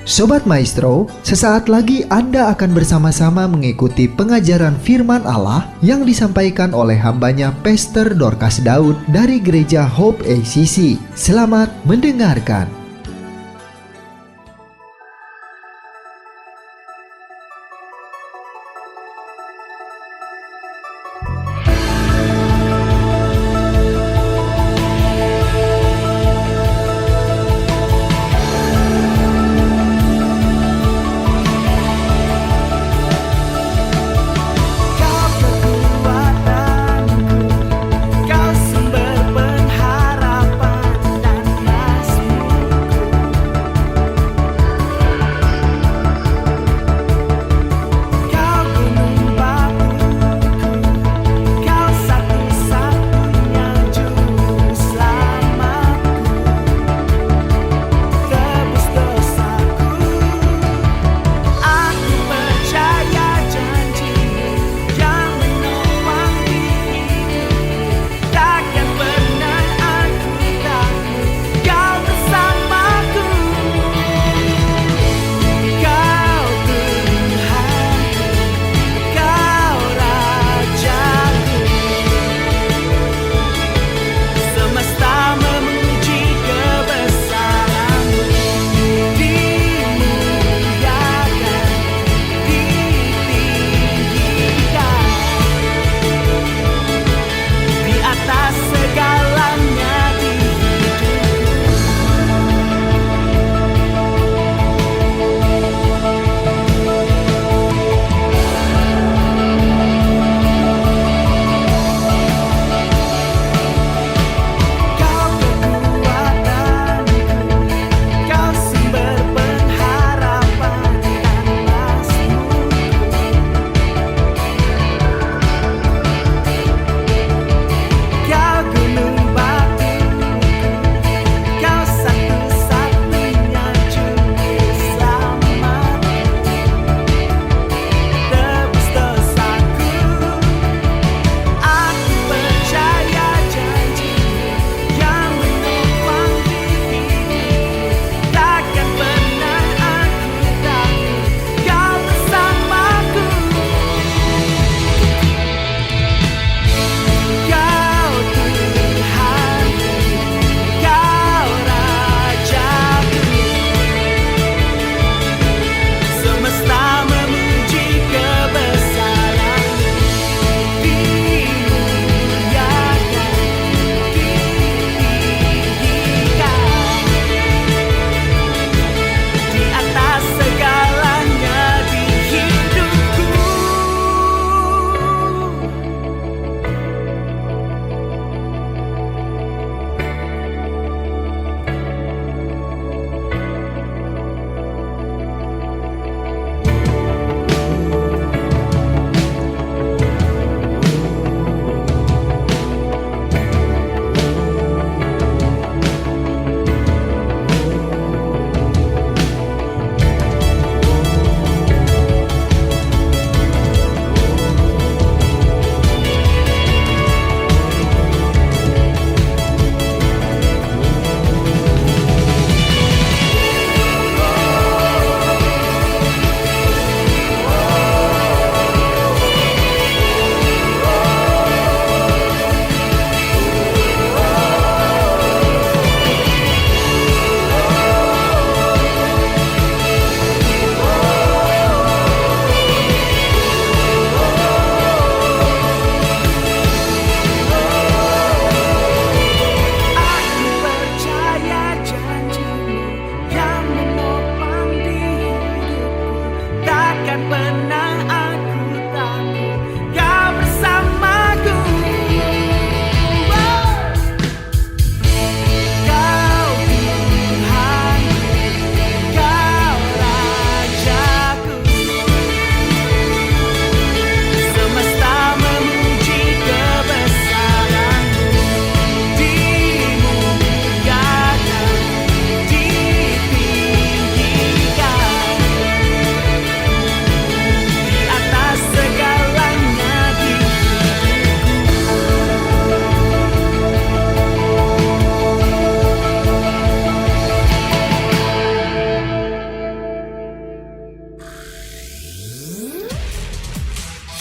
Sobat Maestro, sesaat lagi Anda akan bersama-sama mengikuti pengajaran firman Allah yang disampaikan oleh hambanya Pastor Dorcas Daud dari Gereja Hope ACC. Selamat mendengarkan.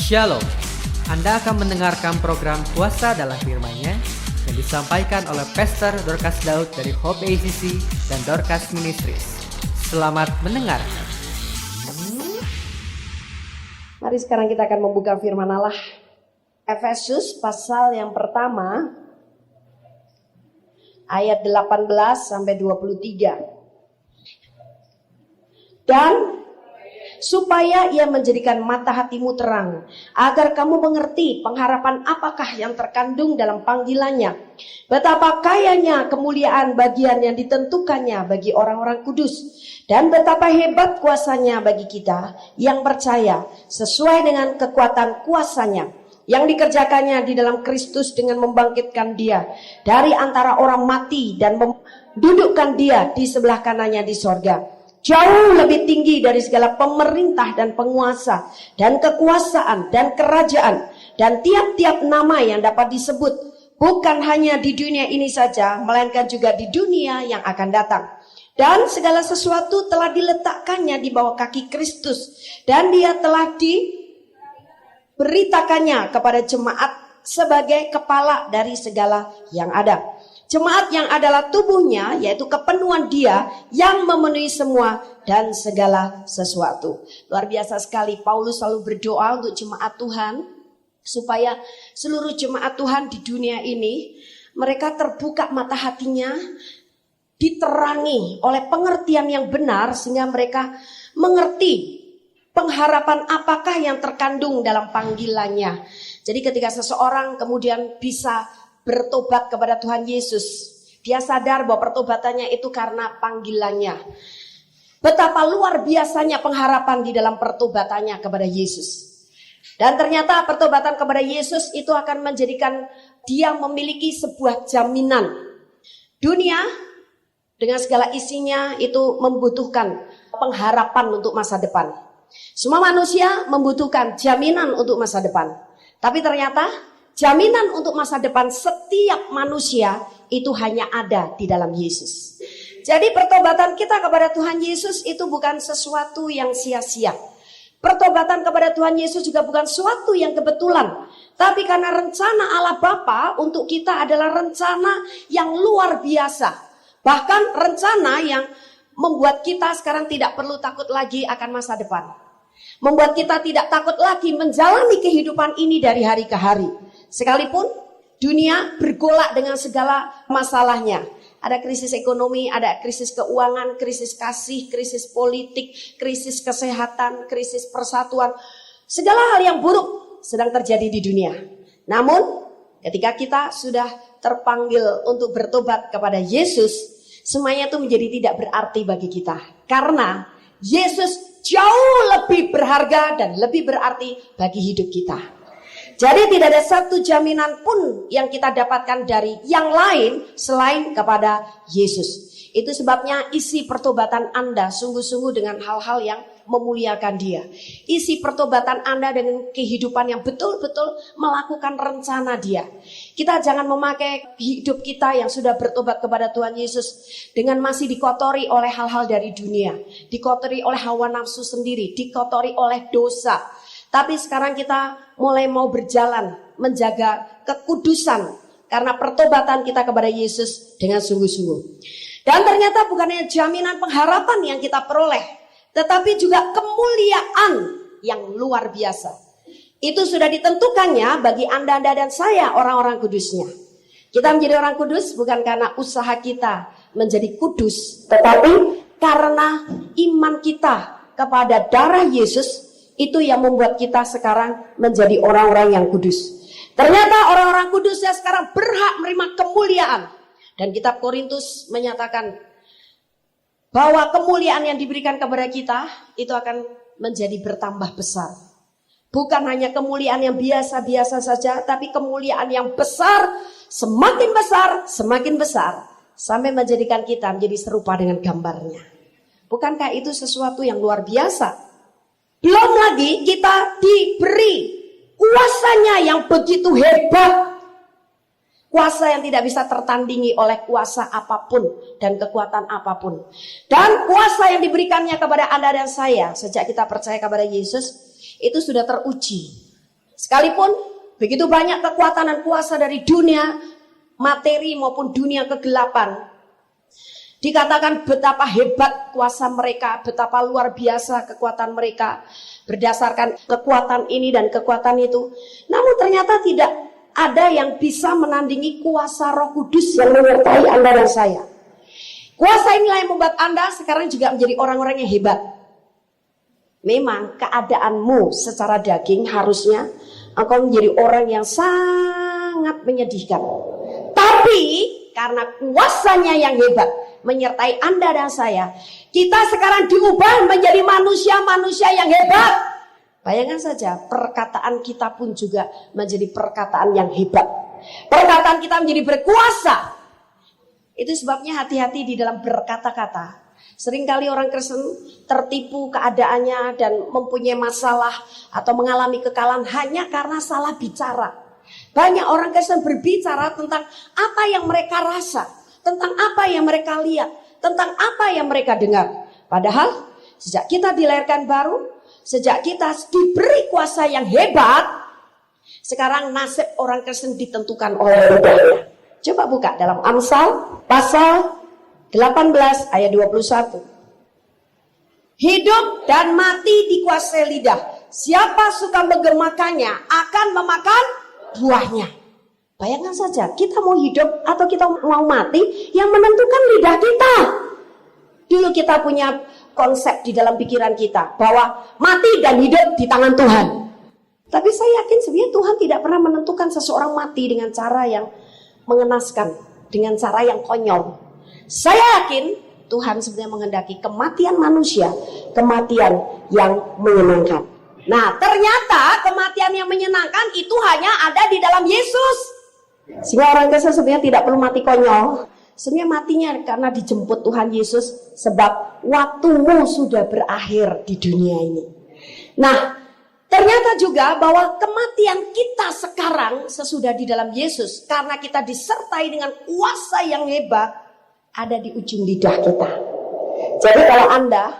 Shalom. Anda akan mendengarkan program Kuasa dalam Firman-Nya yang disampaikan oleh Pastor Dorcas Daud dari Hope ACC dan Dorcas Ministries. Selamat mendengarkan. Mari sekarang kita akan membuka firman Allah. Efesus pasal yang pertama ayat 18 sampai 23. Dan supaya ia menjadikan mata hatimu terang, agar kamu mengerti pengharapan apakah yang terkandung dalam panggilannya, betapa kayanya kemuliaan bagian yang ditentukannya bagi orang-orang kudus, dan betapa hebat kuasanya bagi kita yang percaya, sesuai dengan kekuatan kuasanya yang dikerjakannya di dalam Kristus dengan membangkitkan dia dari antara orang mati dan mendudukkan dia di sebelah kanannya di sorga, jauh lebih tinggi dari segala pemerintah dan penguasa dan kekuasaan dan kerajaan dan tiap-tiap nama yang dapat disebut, bukan hanya di dunia ini saja, melainkan juga di dunia yang akan datang. Dan segala sesuatu telah diletakkannya di bawah kaki Kristus, dan dia telah diberitakannya kepada jemaat sebagai kepala dari segala yang ada. Jemaat yang adalah tubuhnya, yaitu kepenuhan dia yang memenuhi semua dan segala sesuatu. Luar biasa sekali, Paulus selalu berdoa untuk jemaat Tuhan, supaya seluruh jemaat Tuhan di dunia ini, mereka terbuka mata hatinya, diterangi oleh pengertian yang benar, sehingga mereka mengerti pengharapan apakah yang terkandung dalam panggilannya. Jadi ketika seseorang kemudian bisa bertobat kepada Tuhan Yesus, dia sadar bahwa pertobatannya itu karena panggilannya. Betapa luar biasanya pengharapan di dalam pertobatannya kepada Yesus. Dan ternyata pertobatan kepada Yesus itu akan menjadikan dia memiliki sebuah jaminan. Dunia dengan segala isinya itu membutuhkan pengharapan untuk masa depan. Semua manusia membutuhkan jaminan untuk masa depan. Tapi ternyata jaminan untuk masa depan setiap manusia itu hanya ada di dalam Yesus. Jadi pertobatan kita kepada Tuhan Yesus itu bukan sesuatu yang sia-sia. Pertobatan kepada Tuhan Yesus juga bukan sesuatu yang kebetulan. Tapi karena rencana Allah Bapa untuk kita adalah rencana yang luar biasa. Bahkan rencana yang membuat kita sekarang tidak perlu takut lagi akan masa depan. Membuat kita tidak takut lagi menjalani kehidupan ini dari hari ke hari. Sekalipun dunia bergolak dengan segala masalahnya. Ada krisis ekonomi, ada krisis keuangan, krisis kasih, krisis politik, krisis kesehatan, krisis persatuan. Segala hal yang buruk sedang terjadi di dunia. Namun ketika kita sudah terpanggil untuk bertobat kepada Yesus, semuanya itu menjadi tidak berarti bagi kita. Karena Yesus jauh lebih berharga dan lebih berarti bagi hidup kita. Jadi tidak ada satu jaminan pun yang kita dapatkan dari yang lain selain kepada Yesus. Itu sebabnya isi pertobatan Anda sungguh-sungguh dengan hal-hal yang memuliakan Dia. Isi pertobatan Anda dengan kehidupan yang betul-betul melakukan rencana Dia. Kita jangan memakai hidup kita yang sudah bertobat kepada Tuhan Yesus dengan masih dikotori oleh hal-hal dari dunia, dikotori oleh hawa nafsu sendiri, dikotori oleh dosa. Tapi sekarang kita mulai mau berjalan menjaga kekudusan karena pertobatan kita kepada Yesus dengan sungguh-sungguh. Dan ternyata bukan hanya jaminan pengharapan yang kita peroleh, tetapi juga kemuliaan yang luar biasa. Itu sudah ditentukannya bagi Anda dan saya, orang-orang kudusnya. Kita menjadi orang kudus bukan karena usaha kita menjadi kudus, tetapi karena iman kita kepada darah Yesus. Itu yang membuat kita sekarang menjadi orang-orang yang kudus. Ternyata orang-orang kudus yang sekarang berhak menerima kemuliaan. Dan kitab Korintus menyatakan bahwa kemuliaan yang diberikan kepada kita itu akan menjadi bertambah besar. Bukan hanya kemuliaan yang biasa-biasa saja, tapi kemuliaan yang besar, semakin besar, sampai menjadikan kita menjadi serupa dengan gambarnya. Bukankah itu sesuatu yang luar biasa? Belum lagi kita diberi kuasanya yang begitu hebat. Kuasa yang tidak bisa tertandingi oleh kuasa apapun dan kekuatan apapun. Dan kuasa yang diberikannya kepada Anda dan saya sejak kita percaya kepada Yesus itu sudah teruji Sekalipun begitu banyak kekuatan dan kuasa dari dunia materi maupun dunia kegelapan, dikatakan betapa hebat kuasa mereka, betapa luar biasa kekuatan mereka berdasarkan kekuatan ini dan kekuatan itu. Namun ternyata tidak ada yang bisa menandingi kuasa Roh Kudus yang menyertai Anda dan saya. Kuasa inilah yang membuat Anda sekarang juga menjadi orang-orang yang hebat. Memang keadaanmu secara daging harusnya engkau menjadi orang yang sangat menyedihkan. Tapi karena kuasanya yang hebat menyertai Anda dan saya, kita sekarang diubah menjadi manusia-manusia yang hebat. Bayangkan saja, perkataan kita pun juga menjadi perkataan yang hebat. Perkataan kita menjadi berkuasa. Itu sebabnya hati-hati di dalam berkata-kata. Seringkali orang Kristen tertipu keadaannya dan mempunyai masalah atau mengalami kekalahan hanya karena salah bicara. Banyak orang Kristen berbicara tentang apa yang mereka rasa, tentang apa yang mereka lihat, tentang apa yang mereka dengar. Padahal sejak kita dilahirkan baru, sejak kita diberi kuasa yang hebat, sekarang nasib orang Kristen ditentukan oleh lidahnya. Coba buka dalam Amsal pasal 18 ayat 21. Hidup dan mati dikuasai lidah. Siapa suka menggemakannya akan memakan buahnya. Bayangkan saja, kita mau hidup atau kita mau mati, yang menentukan lidah kita. Dulu kita punya konsep di dalam pikiran kita bahwa mati dan hidup di tangan Tuhan. Tapi saya yakin sebenarnya Tuhan tidak pernah menentukan seseorang mati dengan cara yang mengenaskan, dengan cara yang konyol. Saya yakin Tuhan sebenarnya menghendaki kematian manusia, kematian yang menyenangkan. Nah, ternyata kematian yang menyenangkan itu hanya ada di dalam Yesus. Sehingga orang Kristen sebenarnya tidak perlu mati konyol. Sebenarnya matinya karena dijemput Tuhan Yesus, sebab waktumu sudah berakhir di dunia ini. Nah, ternyata juga bahwa kematian kita sekarang sesudah di dalam Yesus, karena kita disertai dengan kuasa yang hebat, ada di ujung lidah kita. Jadi kalau Anda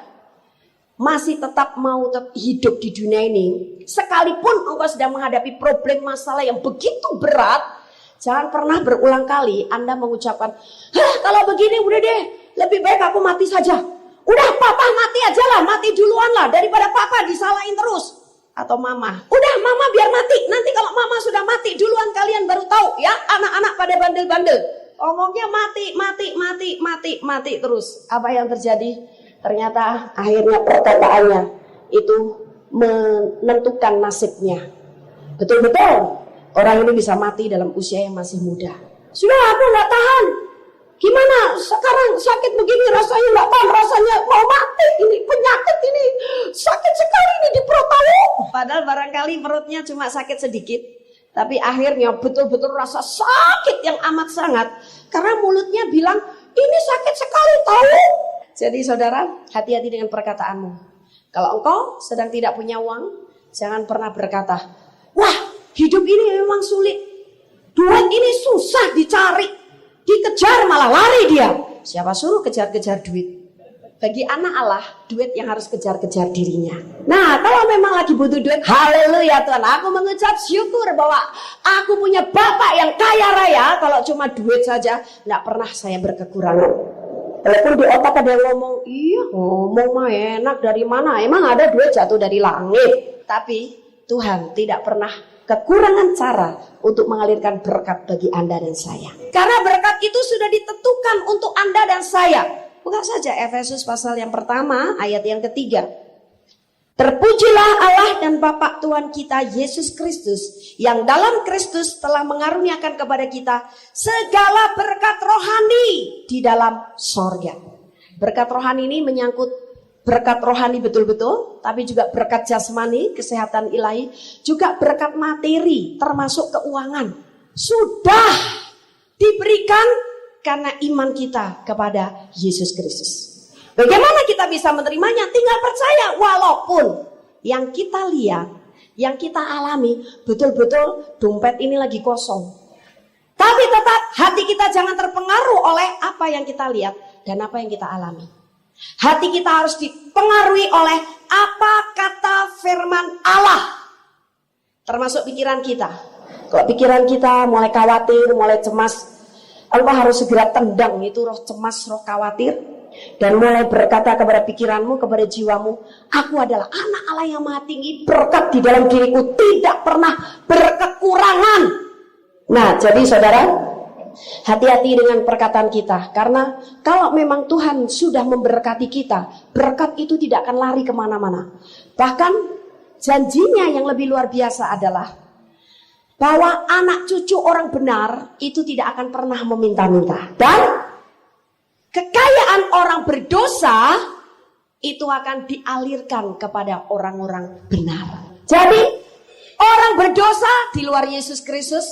masih tetap mau hidup di dunia ini, sekalipun engkau sedang menghadapi problem masalah yang begitu berat, jangan pernah berulang kali Anda mengucapkan, kalau begini udah deh, lebih baik aku mati saja. Udah papa mati aja lah, mati duluan lah, daripada papa disalahin terus. Atau mama, udah mama biar mati, nanti kalau mama sudah mati duluan kalian baru tahu ya, anak-anak pada bandel-bandel. Ngomongnya mati terus. Apa yang terjadi? Ternyata akhirnya perkataannya itu menentukan nasibnya. Betul-betul orang ini bisa mati dalam usia yang masih muda. Sudah, aku nggak tahan. Gimana sekarang sakit begini, rasanya nggak tahan, rasanya mau mati. Ini penyakit ini sakit sekali ini di perut tahu. Padahal barangkali perutnya cuma sakit sedikit, tapi akhirnya betul-betul rasa sakit yang amat sangat. Karena mulutnya bilang, ini sakit sekali tahu. Jadi saudara, hati-hati dengan perkataanmu. Kalau engkau sedang tidak punya uang, jangan pernah berkata, wah hidup ini memang sulit. Duit ini susah dicari. Dikejar malah lari dia. Siapa suruh kejar-kejar duit? Bagi anak Allah, duit yang harus kejar-kejar dirinya. Nah, kalau memang lagi butuh duit, haleluya Tuhan, aku mengucap syukur bahwa aku punya Bapak yang kaya raya. Kalau cuma duit saja, tidak pernah saya berkekurangan. Walaupun di otak ada yang ngomong, iya ngomong mah enak, dari mana? Emang ada duit jatuh dari langit? Tapi Tuhan tidak pernah kekurangan cara untuk mengalirkan berkat bagi Anda dan saya. Karena berkat itu sudah ditentukan untuk Anda dan saya. Buka saja Efesus pasal yang pertama ayat yang ketiga. Terpujilah Allah dan Bapa Tuhan kita Yesus Kristus, yang dalam Kristus telah mengaruniakan kepada kita segala berkat rohani di dalam sorga. Berkat rohani ini menyangkut berkat rohani betul-betul, tapi juga berkat jasmani, kesehatan ilahi, juga berkat materi, termasuk keuangan. Sudah diberikan karena iman kita kepada Yesus Kristus. Bagaimana kita bisa menerimanya? Tinggal percaya, walaupun yang kita lihat, yang kita alami, betul-betul dompet ini lagi kosong. Tapi tetap hati kita jangan terpengaruh oleh apa yang kita lihat dan apa yang kita alami. Hati kita harus dipengaruhi oleh apa kata firman Allah. Termasuk pikiran kita. Kalau pikiran kita mulai khawatir, mulai cemas, engkau harus segera tendang itu roh cemas, roh khawatir, dan mulai berkata kepada pikiranmu, kepada jiwamu, aku adalah anak Allah yang maha tinggi, berkat di dalam diriku tidak pernah berkekurangan. Nah, jadi saudara, hati-hati dengan perkataan kita, karena kalau memang Tuhan sudah memberkati kita, berkat itu tidak akan lari kemana-mana. Bahkan janjinya yang lebih luar biasa adalah bahwa anak cucu orang benar itu tidak akan pernah meminta-minta. Dan kekayaan orang berdosa itu akan dialirkan kepada orang-orang benar. Jadi orang berdosa di luar Yesus Kristus,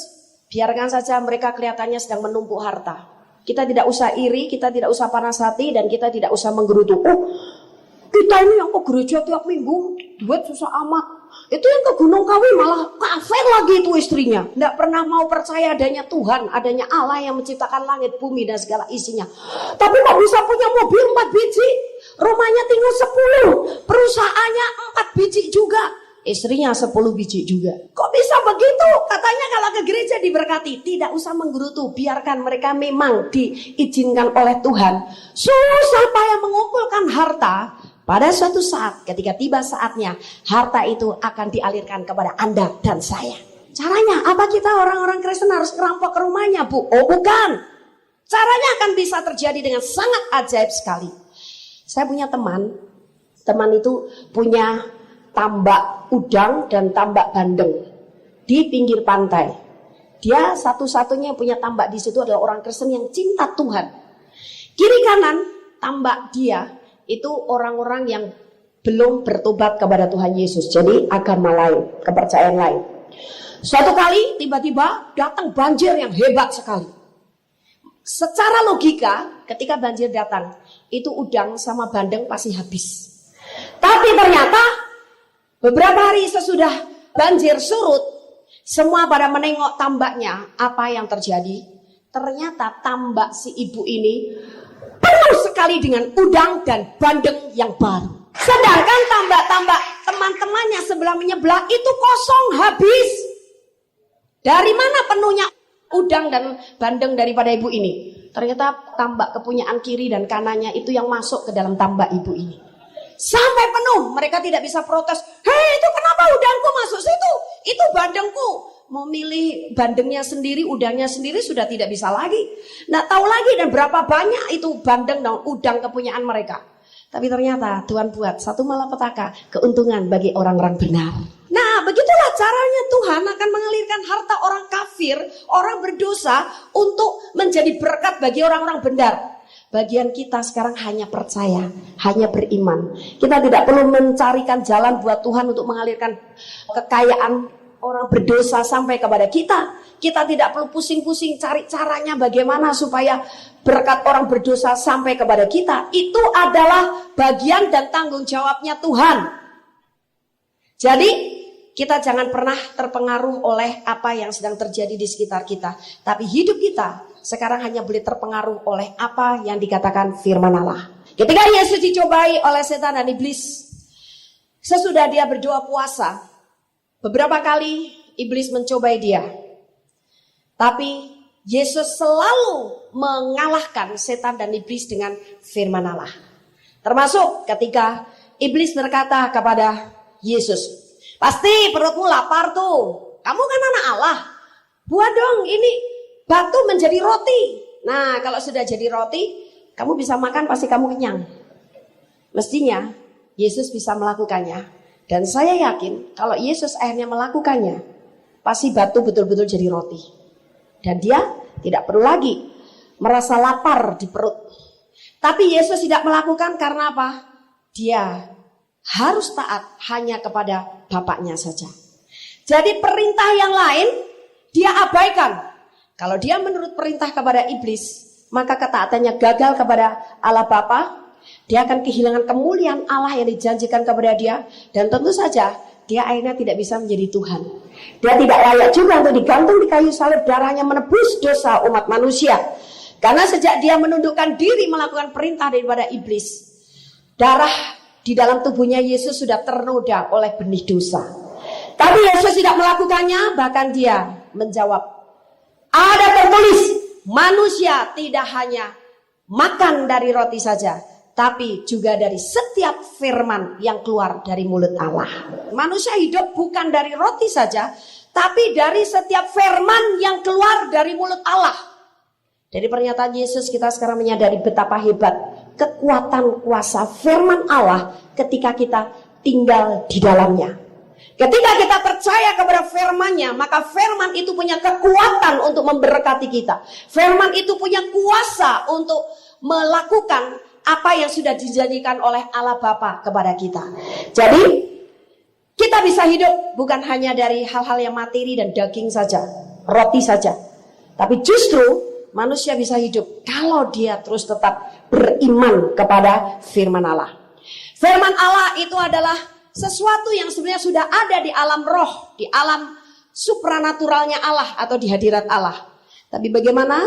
biarkan saja mereka kelihatannya sedang menumpuk harta. Kita tidak usah iri, kita tidak usah panas hati, dan kita tidak usah menggerutu. Kita ini yang ke gereja tiap minggu, duit susah amat. Itu yang ke Gunung Kawi malah kafir lagi itu istrinya. Tidak pernah mau percaya adanya Tuhan, adanya Allah yang menciptakan langit, bumi, dan segala isinya. Tapi kok bisa punya mobil 4 biji, rumahnya tinggal 10, perusahaannya 4 biji juga, istrinya 10 biji juga. Kok bisa begitu? Katanya kalau ke gereja diberkati. Tidak usah menggerutu, biarkan mereka memang diizinkan oleh Tuhan. Susah payah mengumpulkan harta. Pada suatu saat, ketika tiba saatnya, harta itu akan dialirkan kepada Anda dan saya. Caranya, apa kita orang-orang Kristen harus ngerampok ke rumahnya, Bu? Oh, bukan. Caranya akan bisa terjadi dengan sangat ajaib sekali. Saya punya teman itu punya tambak udang dan tambak bandeng di pinggir pantai. Dia satu-satunya yang punya tambak di situ adalah orang Kristen yang cinta Tuhan. Kiri kanan tambak dia itu orang-orang yang belum bertobat kepada Tuhan Yesus. Jadi agama lain, kepercayaan lain. Suatu kali tiba-tiba datang banjir yang hebat sekali. Secara logika ketika banjir datang, itu udang sama bandeng pasti habis. Tapi ternyata beberapa hari sesudah banjir surut, semua pada menengok tambaknya. Apa yang terjadi? Ternyata tambak si ibu ini penuh sekali dengan udang dan bandeng yang baru. Sedangkan tambak-tambak teman-temannya sebelah menyebelah itu kosong, habis. Dari mana penuhnya udang dan bandeng daripada ibu ini? Ternyata tambak kepunyaan kiri dan kanannya itu yang masuk ke dalam tambak ibu ini. Sampai penuh, mereka tidak bisa protes. Hei, itu kenapa udangku masuk situ? Itu bandengku. Mau milih bandengnya sendiri, udangnya sendiri sudah tidak bisa lagi. Nggak tahu lagi dan berapa banyak itu bandeng dan udang kepunyaan mereka. Tapi ternyata Tuhan buat satu malapetaka, keuntungan bagi orang-orang benar. Nah, begitulah caranya Tuhan akan mengalirkan harta orang kafir, orang berdosa untuk menjadi berkat bagi orang-orang benar. Bagian kita sekarang hanya percaya, hanya beriman. Kita tidak perlu mencarikan jalan buat Tuhan untuk mengalirkan kekayaan orang berdosa sampai kepada kita. Kita tidak perlu pusing-pusing cari caranya bagaimana supaya berkat orang berdosa sampai kepada kita. Itu adalah bagian dan tanggung jawabnya Tuhan. Jadi kita jangan pernah terpengaruh oleh apa yang sedang terjadi di sekitar kita. Tapi hidup kita sekarang hanya boleh terpengaruh oleh apa yang dikatakan firman Allah. Ketika Yesus dicobai oleh setan dan iblis, sesudah dia berdoa puasa, beberapa kali iblis mencobai dia. Tapi Yesus selalu mengalahkan setan dan iblis dengan firman Allah. Termasuk ketika iblis berkata kepada Yesus, "Pasti perutmu lapar tuh. Kamu kan anak Allah. Buat dong ini batu menjadi roti. Nah, kalau sudah jadi roti, kamu bisa makan, pasti kamu kenyang." Mestinya Yesus bisa melakukannya. Dan saya yakin kalau Yesus akhirnya melakukannya, pasti batu betul-betul jadi roti. Dan dia tidak perlu lagi merasa lapar di perut. Tapi Yesus tidak melakukan karena apa? Dia harus taat hanya kepada Bapaknya saja. Jadi perintah yang lain dia abaikan. Kalau dia menurut perintah kepada iblis, maka ketaatannya gagal kepada Allah Bapa. Dia akan kehilangan kemuliaan Allah yang dijanjikan kepada dia. Dan tentu saja dia akhirnya tidak bisa menjadi Tuhan. Dia tidak layak juga untuk digantung di kayu salib, darahnya menebus dosa umat manusia. Karena sejak dia menundukkan diri melakukan perintah daripada iblis, darah di dalam tubuhnya Yesus sudah ternoda oleh benih dosa. Tapi Yesus tidak melakukannya, bahkan dia menjawab, ada tertulis, manusia tidak hanya makan dari roti saja, tapi juga dari setiap firman yang keluar dari mulut Allah. Manusia hidup bukan dari roti saja, tapi dari setiap firman yang keluar dari mulut Allah. Dari pernyataan Yesus kita sekarang menyadari betapa hebat kekuatan kuasa firman Allah ketika kita tinggal di dalamnya. Ketika kita percaya kepada firman-Nya, maka firman itu punya kekuatan untuk memberkati kita. Firman itu punya kuasa untuk melakukan apa yang sudah dijanjikan oleh Allah Bapa kepada kita. Jadi, kita bisa hidup bukan hanya dari hal-hal yang materi dan daging saja, roti saja. Tapi justru manusia bisa hidup kalau dia terus tetap beriman kepada firman Allah. Firman Allah itu adalah sesuatu yang sebenarnya sudah ada di alam roh, di alam supranaturalnya Allah atau di hadirat Allah. Tapi bagaimana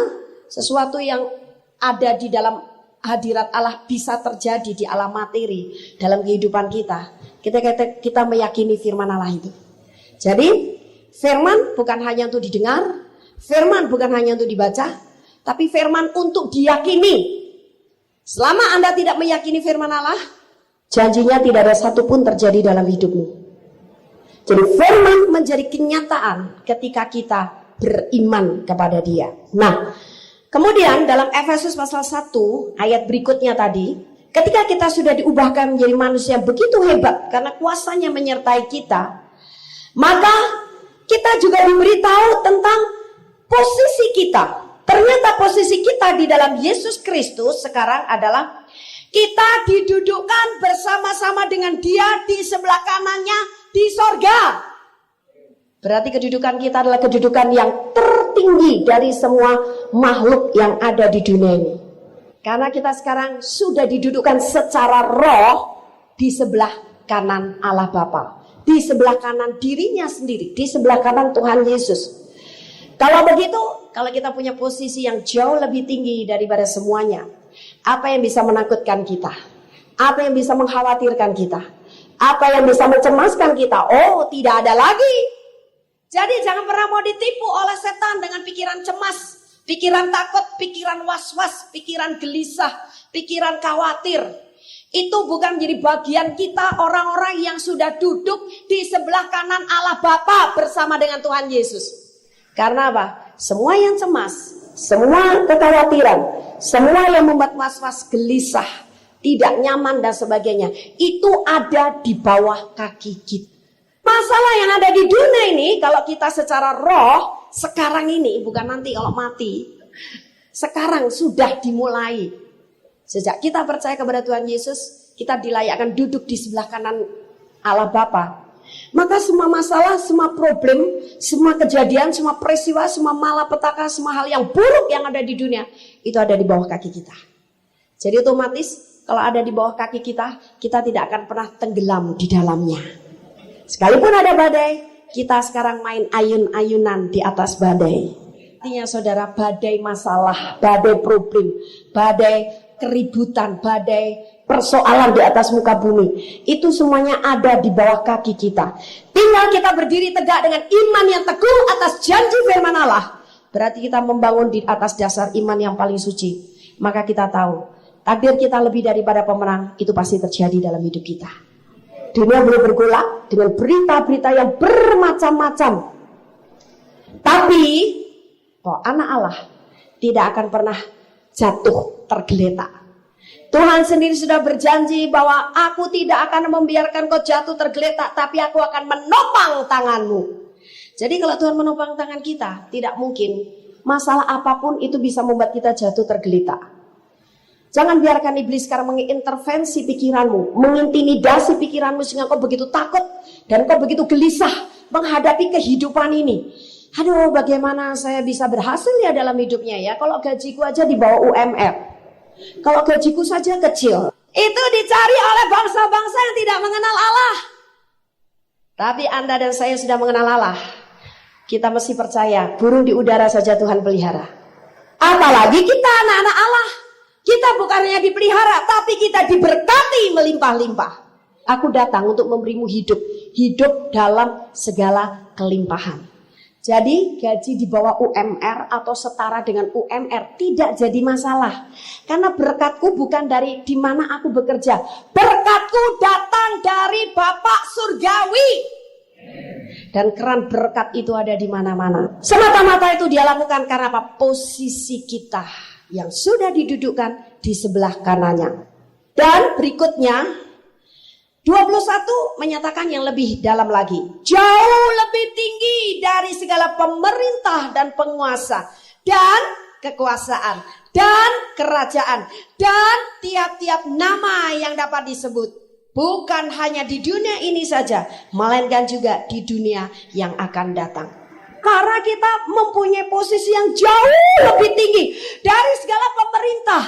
sesuatu yang ada di dalam hadirat Allah bisa terjadi di alam materi dalam kehidupan kita? Kita meyakini firman Allah itu. Jadi firman bukan hanya untuk didengar, firman bukan hanya untuk dibaca, tapi firman untuk diyakini. Selama Anda tidak meyakini firman Allah, janjinya tidak ada satupun terjadi dalam hidupmu. Jadi firman menjadi kenyataan ketika kita beriman kepada Dia. Nah, kemudian dalam Efesus pasal 1 ayat berikutnya tadi, ketika kita sudah diubahkan menjadi manusia yang begitu hebat karena kuasanya menyertai kita, maka kita juga diberitahu tentang posisi kita. Ternyata posisi kita di dalam Yesus Kristus sekarang adalah kita didudukkan bersama-sama dengan Dia di sebelah kanannya di sorga. Berarti kedudukan kita adalah kedudukan yang tertinggi dari semua makhluk yang ada di dunia ini. Karena kita sekarang sudah didudukkan secara roh di sebelah kanan Allah Bapa, di sebelah kanan dirinya sendiri, di sebelah kanan Tuhan Yesus. Kalau begitu, kalau kita punya posisi yang jauh lebih tinggi daripada semuanya, apa yang bisa menakutkan kita? Apa yang bisa mengkhawatirkan kita? Apa yang bisa mencemaskan kita? Oh, tidak ada lagi. Jadi jangan pernah mau ditipu oleh setan dengan pikiran cemas, pikiran takut, pikiran was-was, pikiran gelisah, pikiran khawatir. Itu bukan menjadi bagian kita orang-orang yang sudah duduk di sebelah kanan Allah Bapa bersama dengan Tuhan Yesus. Karena apa? Semua yang cemas, semua kekhawatiran, semua yang membuat was-was, gelisah, tidak nyaman dan sebagainya, itu ada di bawah kaki kita. Masalah yang ada di dunia ini, kalau kita secara roh, sekarang ini, bukan nanti kalau mati, sekarang sudah dimulai. Sejak kita percaya kepada Tuhan Yesus, kita dilayakkan duduk di sebelah kanan Allah Bapa. Maka semua masalah, semua problem, semua kejadian, semua peristiwa, semua malapetaka, semua hal yang buruk yang ada di dunia, itu ada di bawah kaki kita. Jadi otomatis kalau ada di bawah kaki kita, kita tidak akan pernah tenggelam di dalamnya. Sekalipun ada badai, kita sekarang main ayun-ayunan di atas badai. Artinya saudara, badai masalah, badai problem, badai keributan, badai persoalan di atas muka bumi, itu semuanya ada di bawah kaki kita. Tinggal kita berdiri tegak dengan iman yang teguh atas janji firman Allah. Berarti kita membangun di atas dasar iman yang paling suci. Maka kita tahu takdir kita lebih daripada pemenang, itu pasti terjadi dalam hidup kita. Dunia boleh bergolak dengan berita-berita yang bermacam-macam, tapi anak Allah tidak akan pernah jatuh tergeletak. Tuhan sendiri sudah berjanji bahwa aku tidak akan membiarkan kau jatuh tergeletak, tapi aku akan menopang tanganmu. Jadi kalau Tuhan menopang tangan kita, tidak mungkin masalah apapun itu bisa membuat kita jatuh tergeletak. Jangan biarkan iblis sekarang mengintervensi pikiranmu, mengintimidasi pikiranmu sehingga kau begitu takut dan kau begitu gelisah menghadapi kehidupan ini. Aduh, bagaimana saya bisa berhasil ya dalam hidupnya ya, kalau gajiku aja di bawah UMR. Kalau gajiku saja kecil. Itu dicari oleh bangsa-bangsa yang tidak mengenal Allah. Tapi Anda dan saya sudah mengenal Allah. Kita mesti percaya, burung di udara saja Tuhan pelihara. Apalagi kita anak-anak Allah. Kita bukan hanya dipelihara, tapi kita diberkati melimpah-limpah. Aku datang untuk memberimu hidup, hidup dalam segala kelimpahan. Jadi gaji di bawah UMR atau setara dengan UMR tidak jadi masalah. Karena berkatku bukan dari di mana aku bekerja. Berkatku datang dari Bapa Surgawi. Dan keran berkat itu ada di mana-mana. Semata-mata itu dia lakukan karena apa? Posisi kita yang sudah didudukkan di sebelah kanannya. Dan berikutnya 21 menyatakan yang lebih dalam lagi. Jauh lebih tinggi dari segala pemerintah dan penguasa dan kekuasaan dan kerajaan dan tiap-tiap nama yang dapat disebut. Bukan hanya di dunia ini saja, melainkan juga di dunia yang akan datang. Karena kita mempunyai posisi yang jauh lebih tinggi dari segala pemerintah,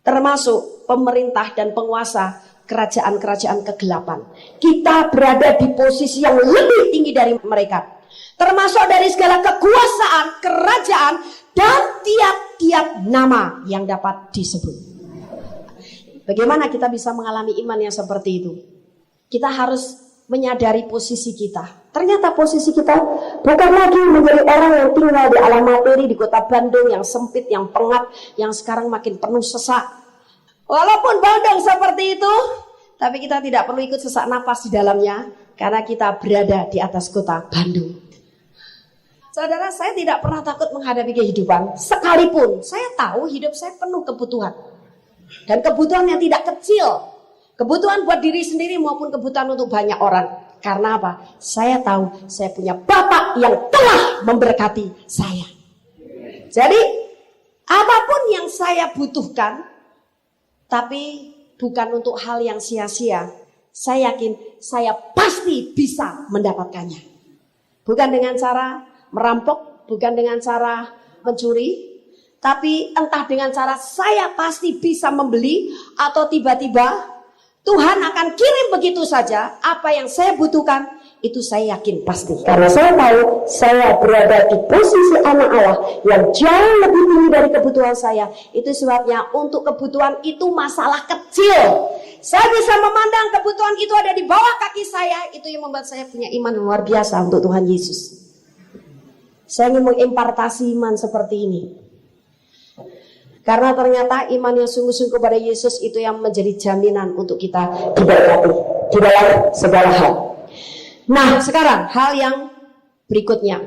termasuk pemerintah dan penguasa kerajaan-kerajaan kegelapan. Kita berada di posisi yang lebih tinggi dari mereka, termasuk dari segala kekuasaan, kerajaan, dan tiap-tiap nama yang dapat disebut. Bagaimana kita bisa mengalami iman yang seperti itu? Kita harus menyadari posisi kita. Ternyata posisi kita bukan lagi menjadi orang yang tinggal di alam materi di kota Bandung yang sempit, yang pengap, yang sekarang makin penuh sesak. Walaupun Bandung seperti itu, tapi kita tidak perlu ikut sesak napas di dalamnya, karena kita berada di atas kota Bandung. Saudara, saya tidak pernah takut menghadapi kehidupan, sekalipun saya tahu hidup saya penuh kebutuhan. Dan kebutuhan yang tidak kecil, kebutuhan buat diri sendiri maupun kebutuhan untuk banyak orang. Karena apa? Saya tahu saya punya Bapa yang telah memberkati saya. Jadi apapun yang saya butuhkan, tapi bukan untuk hal yang sia-sia. Saya yakin saya pasti bisa mendapatkannya. Bukan dengan cara merampok, bukan dengan cara mencuri, tapi entah dengan cara saya pasti bisa membeli atau tiba-tiba Tuhan akan kirim begitu saja apa yang saya butuhkan. Itu saya yakin pasti. Karena saya tahu saya berada di posisi anak Allah yang jauh lebih tinggi dari kebutuhan saya. Itu sebabnya untuk kebutuhan itu masalah kecil. Saya bisa memandang kebutuhan itu ada di bawah kaki saya. Itu yang membuat saya punya iman luar biasa untuk Tuhan Yesus. Saya ingin mengimpartasi iman seperti ini. Karena ternyata iman yang sungguh-sungguh kepada Yesus itu yang menjadi jaminan untuk kita diberkati di dalam segala hal. Nah, sekarang hal yang berikutnya.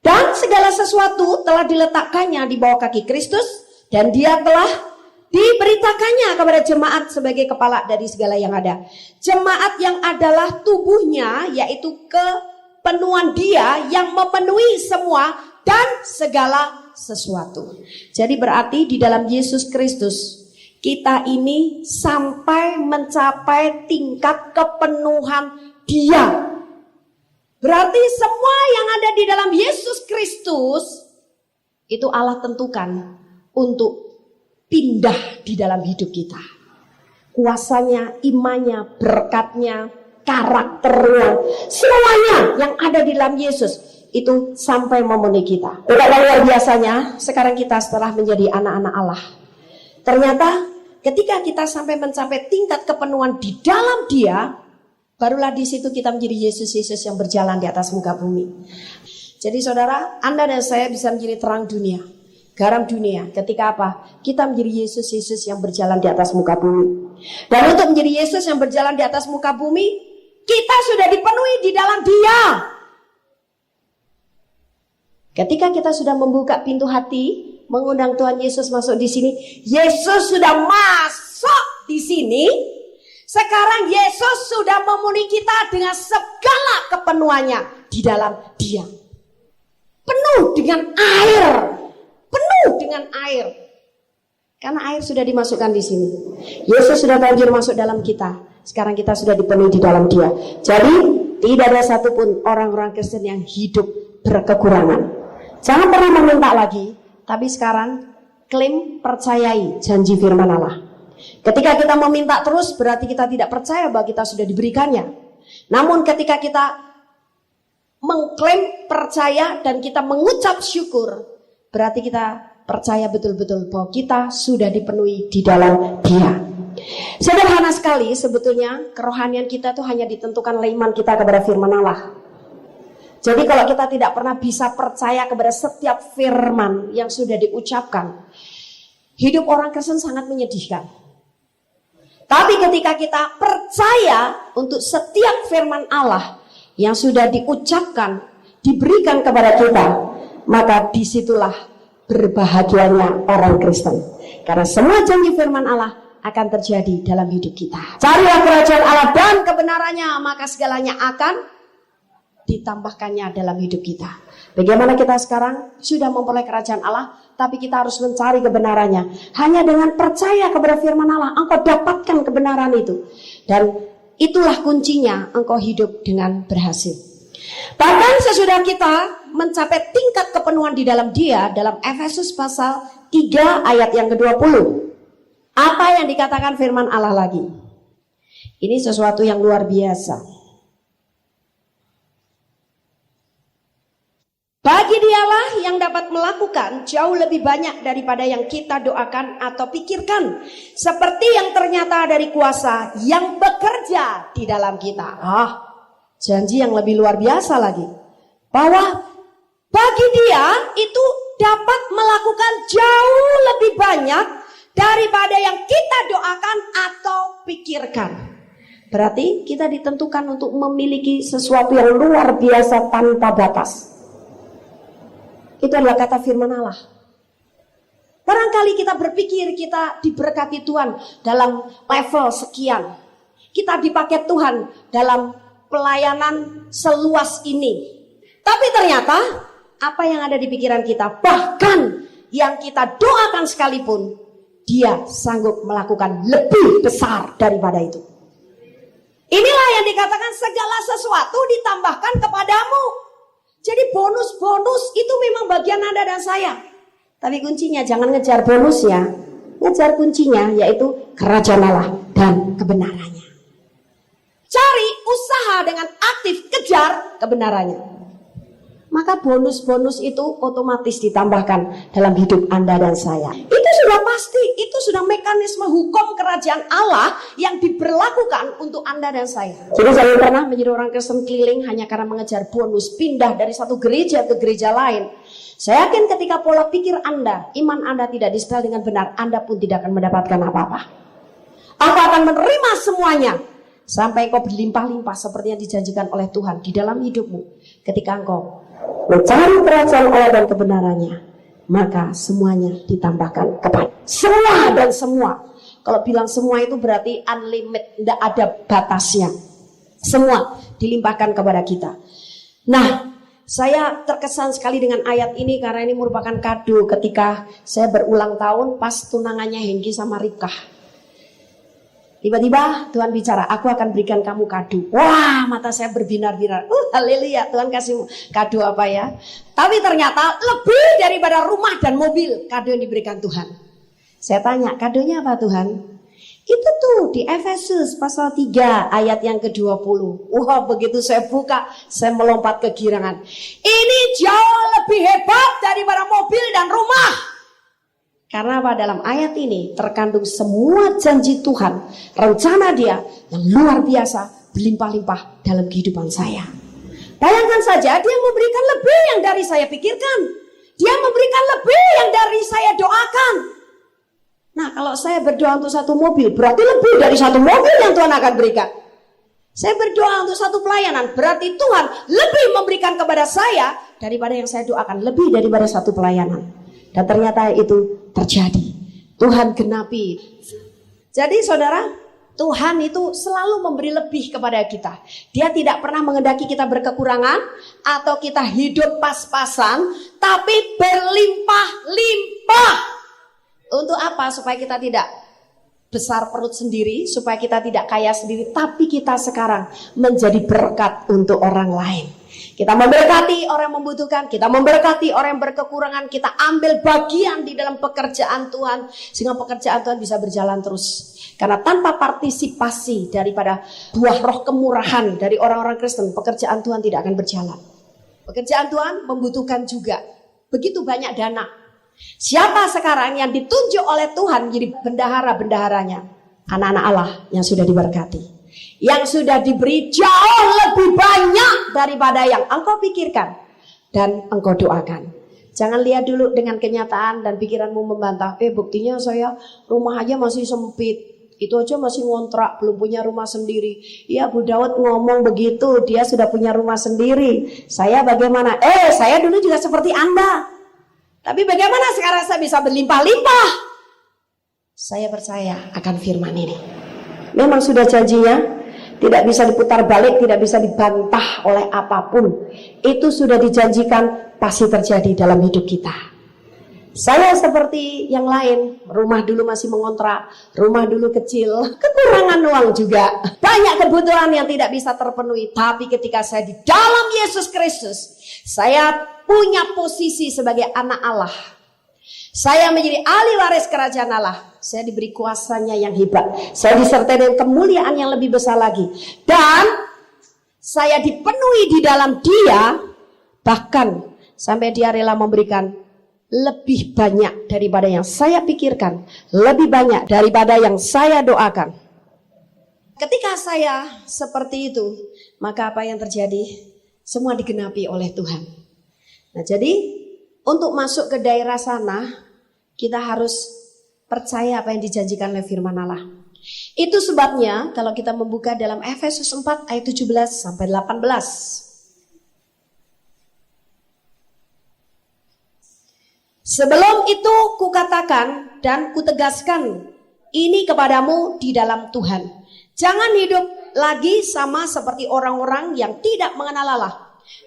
Dan segala sesuatu telah diletakkannya di bawah kaki Kristus, dan dia telah diberitakannya kepada jemaat sebagai kepala dari segala yang ada. Jemaat yang adalah tubuhnya, yaitu kepenuhan dia yang memenuhi semua dan segala sesuatu. Jadi berarti di dalam Yesus Kristus kita ini sampai mencapai tingkat kepenuhan Dia. Berarti semua yang ada di dalam Yesus Kristus itu Allah tentukan untuk pindah di dalam hidup kita. Kuasanya, imannya, berkatnya, karakternya, semuanya yang ada di dalam Yesus itu sampai memenuhi kita. Betapa luar biasanya sekarang kita setelah menjadi anak-anak Allah. Ternyata ketika kita sampai mencapai tingkat kepenuhan di dalam Dia, barulah di situ kita menjadi Yesus-Yesus yang berjalan di atas muka bumi. Jadi saudara, Anda dan saya bisa menjadi terang dunia, garam dunia. Ketika apa? Kita menjadi Yesus-Yesus yang berjalan di atas muka bumi. Dan untuk menjadi Yesus yang berjalan di atas muka bumi, kita sudah dipenuhi di dalam Dia. Ketika kita sudah membuka pintu hati, mengundang Tuhan Yesus masuk di sini, Yesus sudah masuk di sini. Sekarang Yesus sudah memenuhi kita dengan segala kepenuhannya di dalam Dia. Penuh dengan air. Penuh dengan air. Karena air sudah dimasukkan di sini. Yesus sudah banjir masuk dalam kita. Sekarang kita sudah dipenuhi di dalam Dia. Jadi tidak ada satupun orang-orang Kristen yang hidup berkekurangan. Jangan pernah meminta lagi. Tapi sekarang klaim, percayai janji firman Allah. Ketika kita meminta terus berarti kita tidak percaya bahwa kita sudah diberikannya. Namun ketika kita mengklaim, percaya, dan kita mengucap syukur, berarti kita percaya betul-betul bahwa kita sudah dipenuhi di dalam Dia. Sederhana sekali sebetulnya kerohanian kita itu hanya ditentukan oleh iman kita kepada firman Allah. Jadi kalau kita tidak pernah bisa percaya kepada setiap firman yang sudah diucapkan, hidup orang Kristen sangat menyedihkan. Tapi ketika kita percaya untuk setiap firman Allah yang sudah diucapkan, diberikan kepada kita, maka disitulah berbahagianya orang Kristen. Karena semua janji firman Allah akan terjadi dalam hidup kita. Carilah kerajaan Allah dan kebenarannya, maka segalanya akan ditambahkannya dalam hidup kita. Bagaimana kita sekarang sudah memperoleh kerajaan Allah, tapi kita harus mencari kebenarannya. Hanya dengan percaya kepada firman Allah, engkau dapatkan kebenaran itu. Dan itulah kuncinya engkau hidup dengan berhasil. Bahkan sesudah kita mencapai tingkat kepenuhan di dalam Dia, dalam Efesus pasal 3 ayat yang ke-20. Apa yang dikatakan firman Allah lagi? Ini sesuatu yang luar biasa. Bagi Dialah yang dapat melakukan jauh lebih banyak daripada yang kita doakan atau pikirkan, seperti yang ternyata dari kuasa yang bekerja di dalam kita. Janji yang lebih luar biasa lagi, bahwa bagi Dia itu dapat melakukan jauh lebih banyak daripada yang kita doakan atau pikirkan. Berarti kita ditentukan untuk memiliki sesuatu yang luar biasa tanpa batas. Itu adalah kata firman Allah. Barangkali kita berpikir kita diberkati Tuhan dalam level sekian. Kita dipakai Tuhan dalam pelayanan seluas ini. Tapi ternyata apa yang ada di pikiran kita, bahkan yang kita doakan sekalipun, Dia sanggup melakukan lebih besar daripada itu. Inilah yang dikatakan segala sesuatu ditambahkan kepadamu. Jadi bonus-bonus itu memang bagian Anda dan saya. Tapi kuncinya jangan ngejar bonusnya. Ngejar kuncinya yaitu kerajaan Allah dan kebenarannya. Cari usaha dengan aktif kejar kebenarannya. Maka bonus-bonus itu otomatis ditambahkan dalam hidup Anda dan saya. Itu sudah pasti, itu sudah mekanisme hukum kerajaan Allah yang diberlakukan untuk Anda dan saya. Jadi saya pernah menjadi orang Kristen keliling hanya karena mengejar bonus, pindah dari satu gereja ke gereja lain. Saya yakin ketika pola pikir Anda, iman Anda tidak disetel dengan benar, Anda pun tidak akan mendapatkan apa-apa. Aku akan menerima semuanya sampai kau berlimpah-limpah seperti yang dijanjikan oleh Tuhan di dalam hidupmu. Ketika engkau mencari kerajaan Allah dan kebenarannya, maka semuanya ditambahkan kepada semua dan semua. Kalau bilang semua itu berarti unlimited, tidak ada batasnya. Semua dilimpahkan kepada kita. Nah, saya terkesan sekali dengan ayat ini karena ini merupakan kado ketika saya berulang tahun pas tunangannya Hengki sama Ripkah. Tiba-tiba Tuhan bicara, aku akan berikan kamu kado. Wah, mata saya berbinar-binar. Haleluya, Tuhan kasih kado apa ya? Tapi ternyata lebih daripada rumah dan mobil kado yang diberikan Tuhan. Saya tanya, kadonya apa Tuhan? Itu tuh di Efesus pasal 3 ayat yang ke-20. Wah, begitu saya buka, saya melompat kegirangan. Ini jauh lebih hebat daripada mobil dan rumah. Karena apa? Dalam ayat ini terkandung semua janji Tuhan, rencana Dia yang luar biasa, berlimpah-limpah dalam kehidupan saya. Bayangkan saja, Dia memberikan lebih yang dari saya pikirkan. Dia memberikan lebih yang dari saya doakan. Nah, kalau saya berdoa untuk satu mobil, berarti lebih dari satu mobil yang Tuhan akan berikan. Saya berdoa untuk satu pelayanan, berarti Tuhan lebih memberikan kepada saya daripada yang saya doakan, lebih daripada satu pelayanan. Dan ternyata itu terjadi. Tuhan genapi. Jadi saudara, Tuhan itu selalu memberi lebih kepada kita. Dia tidak pernah menghendaki kita berkekurangan atau kita hidup pas-pasan, tapi berlimpah-limpah. Untuk apa? Supaya kita tidak besar perut sendiri, supaya kita tidak kaya sendiri, tapi kita sekarang menjadi berkat untuk orang lain. Kita memberkati orang yang membutuhkan, kita memberkati orang yang berkekurangan, kita ambil bagian di dalam pekerjaan Tuhan, sehingga pekerjaan Tuhan bisa berjalan terus. Karena tanpa partisipasi daripada buah roh kemurahan dari orang-orang Kristen, pekerjaan Tuhan tidak akan berjalan. Pekerjaan Tuhan membutuhkan juga begitu banyak dana. Siapa sekarang yang ditunjuk oleh Tuhan jadi bendahara-bendaharanya? anak-anak Allah yang sudah diberkati, yang sudah diberi jauh lebih banyak daripada yang engkau pikirkan dan engkau doakan. Jangan lihat dulu dengan kenyataan dan pikiranmu membantah. Buktinya saya rumah aja masih sempit. Itu aja masih ngontrak, belum punya rumah sendiri. Ya, Bu Daud ngomong begitu, dia sudah punya rumah sendiri. Saya bagaimana? Saya dulu juga seperti Anda. Tapi bagaimana sekarang saya bisa berlimpah-limpah? Saya percaya akan firman ini. Memang sudah janjinya, tidak bisa diputar balik, tidak bisa dibantah oleh apapun. Itu sudah dijanjikan, pasti terjadi dalam hidup kita. Saya seperti yang lain, rumah dulu masih mengontrak, rumah dulu kecil, kekurangan uang juga, banyak kebutuhan yang tidak bisa terpenuhi. Tapi ketika saya di dalam Yesus Kristus, saya punya posisi sebagai anak Allah. Saya menjadi ahli waris kerajaan Allah. Saya diberi kuasanya yang hebat. Saya disertai dengan kemuliaan yang lebih besar lagi. Dan saya dipenuhi di dalam Dia, bahkan sampai Dia rela memberikan lebih banyak daripada yang saya pikirkan, lebih banyak daripada yang saya doakan. Ketika saya seperti itu, maka apa yang terjadi? Semua digenapi oleh Tuhan. Nah, jadi untuk masuk ke daerah sana, kita harus percaya apa yang dijanjikan oleh firman Allah. Itu sebabnya kalau kita membuka dalam Efesus 4 ayat 17 sampai 18. Sebelum itu kukatakan dan kutegaskan ini kepadamu di dalam Tuhan. Jangan hidup lagi sama seperti orang-orang yang tidak mengenal Allah,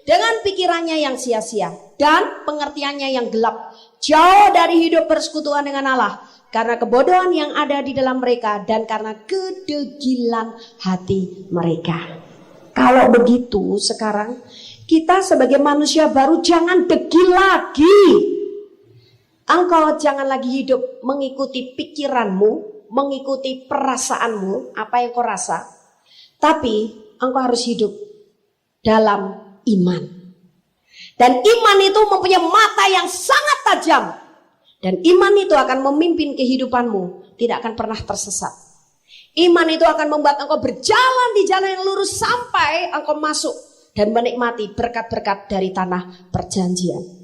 dengan pikirannya yang sia-sia dan pengertiannya yang gelap. Jauh dari hidup persekutuan dengan Allah, karena kebodohan yang ada di dalam mereka dan karena kedegilan hati mereka. Kalau begitu sekarang kita sebagai manusia baru jangan degil lagi. Engkau jangan lagi hidup mengikuti pikiranmu, mengikuti perasaanmu, apa yang kau rasa. Tapi engkau harus hidup dalam iman. Dan iman itu mempunyai mata yang sangat tajam. Dan iman itu akan memimpin kehidupanmu, tidak akan pernah tersesat. Iman itu akan membuat engkau berjalan di jalan yang lurus sampai engkau masuk dan menikmati berkat-berkat dari tanah perjanjian.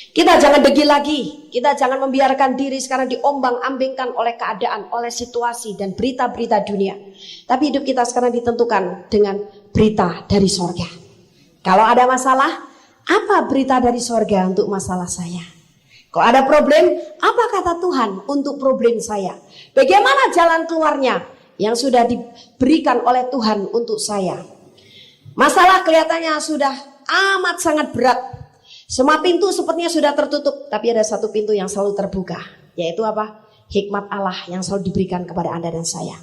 Kita jangan degil lagi, kita jangan membiarkan diri sekarang diombang-ambingkan oleh keadaan, oleh situasi dan berita-berita dunia. Tapi hidup kita sekarang ditentukan dengan berita dari sorga. Kalau ada masalah, apa berita dari sorga untuk masalah saya? Kalau ada problem, apa kata Tuhan untuk problem saya? Bagaimana jalan keluarnya yang sudah diberikan oleh Tuhan untuk saya? Masalah kelihatannya sudah amat sangat berat. Semua pintu sepertinya sudah tertutup, tapi ada satu pintu yang selalu terbuka, yaitu apa? Hikmat Allah yang selalu diberikan kepada Anda dan saya.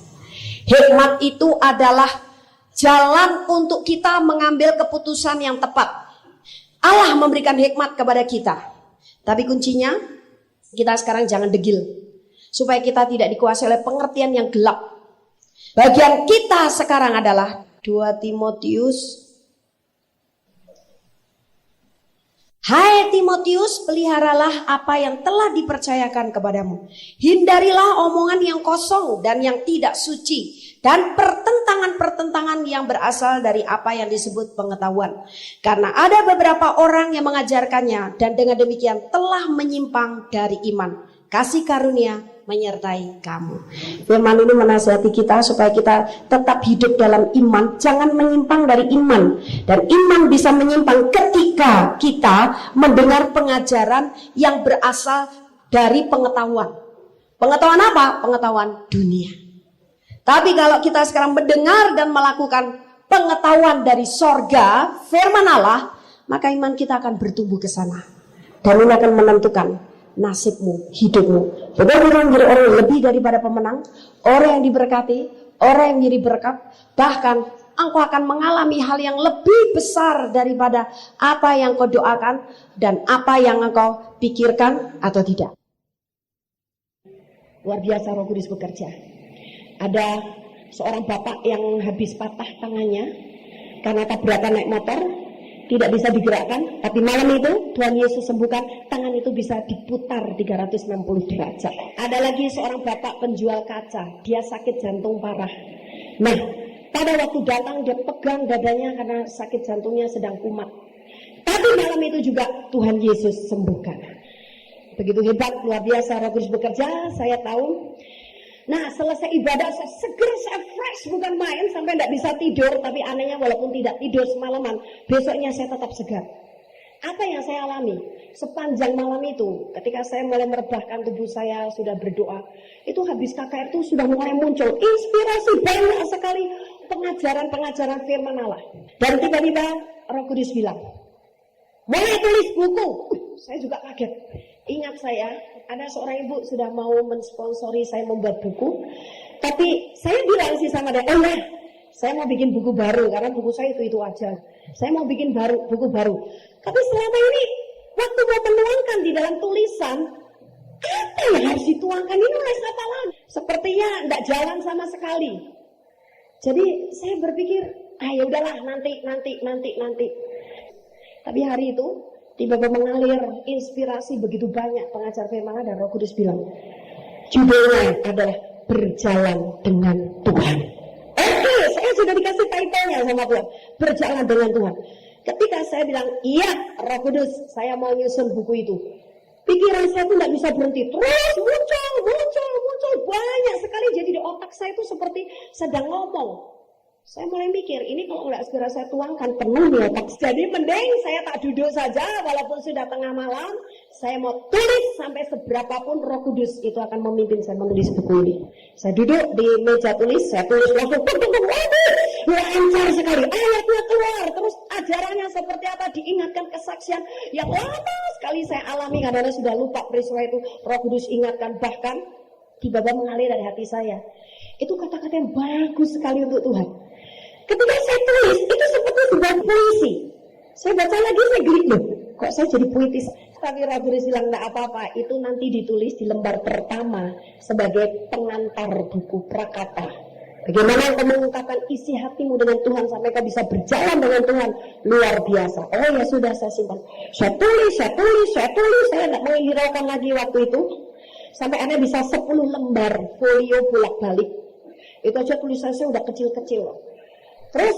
Hikmat itu adalah jalan untuk kita mengambil keputusan yang tepat. Allah memberikan hikmat kepada kita, tapi kuncinya kita sekarang jangan degil, supaya kita tidak dikuasai oleh pengertian yang gelap. Bagian kita sekarang adalah 2 Timotius. Hai Timotius, peliharalah apa yang telah dipercayakan kepadamu. Hindarilah omongan yang kosong dan yang tidak suci, dan pertentangan-pertentangan yang berasal dari apa yang disebut pengetahuan. Karena ada beberapa orang yang mengajarkannya, dan dengan demikian telah menyimpang dari iman. Kasih karunia menyertai kamu. Firman ini menasihati kita supaya kita tetap hidup dalam iman, jangan menyimpang dari iman. Dan iman bisa menyimpang ketika kita mendengar pengajaran yang berasal dari pengetahuan. Pengetahuan apa? Pengetahuan dunia. Tapi kalau kita sekarang mendengar dan melakukan pengetahuan dari sorga, firman Allah, maka iman kita akan bertumbuh ke sana. Dan ini akan menentukan nasibmu, hidupmu. Benar-benar menjadi orang yang lebih daripada pemenang, orang yang diberkati, orang yang menjadi berkat. Bahkan engkau akan mengalami hal yang lebih besar daripada apa yang kau doakan dan apa yang engkau pikirkan atau tidak. Luar biasa Roh Kudus bekerja. Ada seorang bapak yang habis patah tangannya karena tabrakan naik motor. tidak bisa digerakkan, tapi malam itu Tuhan Yesus sembuhkan, tangan itu bisa diputar 360 derajat. Ada lagi seorang bapak penjual kaca, dia sakit jantung parah. Nah, pada waktu datang dia pegang dadanya karena sakit jantungnya sedang kumat. Tapi malam itu juga Tuhan Yesus sembuhkan. Begitu hebat, luar biasa Roh Kudus bekerja, saya tahu. Nah, selesai ibadah saya seger, saya fresh, bukan main, sampai tidak bisa tidur. Tapi anehnya walaupun tidak tidur semalaman, besoknya saya tetap segar. Apa yang saya alami? Sepanjang malam itu, ketika saya mulai merebahkan tubuh saya, sudah berdoa, itu habis KKR itu sudah mulai muncul inspirasi banyak sekali pengajaran-pengajaran firman Allah. Dan tiba-tiba Roh Kudus bilang, mulai tulis buku. Saya juga kaget. Ingat saya, ada seorang ibu sudah mau mensponsori saya membuat buku. Tapi saya bilang sih sama dia, saya mau bikin buku baru, karena buku saya itu aja. Saya mau bikin buku baru. Tapi selama ini, waktu mau menuangkan di dalam tulisan, apa yang harus dituangkan? Ini nulis apa lagi? Sepertinya tidak jalan sama sekali. Jadi saya berpikir, ya udahlah nanti. Tapi hari itu, tiba-tiba mengalir inspirasi begitu banyak pengajar firman dan Roh Kudus bilang, judulnya adalah Berjalan dengan Tuhan. Oke, saya sudah dikasih title-nya sama Tuhan, Berjalan dengan Tuhan. Ketika saya bilang, iya Roh Kudus, saya mau nyusun buku itu, pikiran saya tuh tidak bisa berhenti, terus muncul banyak sekali. Jadi di otak saya itu seperti sedang ngomong. Saya mulai mikir, ini kalau nggak segera saya tuangkan penuh nih otak. Jadi mending saya tak duduk saja, walaupun sudah tengah malam, saya mau tulis sampai seberapapun Roh Kudus itu akan memimpin saya menulis buku ini. Saya duduk di meja tulis, saya tulis langsung, lancar sekali, ayatnya keluar, terus ajarannya seperti apa, diingatkan kesaksian yang lama sekali saya alami, karena sudah lupa peristiwa itu. Roh Kudus ingatkan, bahkan tiba-tiba mengalir dari hati saya. Itu kata-kata yang bagus sekali untuk Tuhan. Ketika saya tulis, itu seperti sebuah puisi. Saya baca lagi, saya geli, kok saya jadi puitis. Tapi Roh Kudus bilang, enggak apa-apa, itu nanti ditulis di lembar pertama sebagai pengantar buku prakata. Bagaimana engkau mengungkapkan isi hatimu dengan Tuhan sampai kau bisa berjalan dengan Tuhan, luar biasa. Oh ya sudah, saya simpan. Saya tulis, saya tidak menghiraukan lagi waktu itu. Sampai Anda bisa 10 lembar folio bolak-balik. Itu aja tulisan saya udah kecil-kecil loh. Terus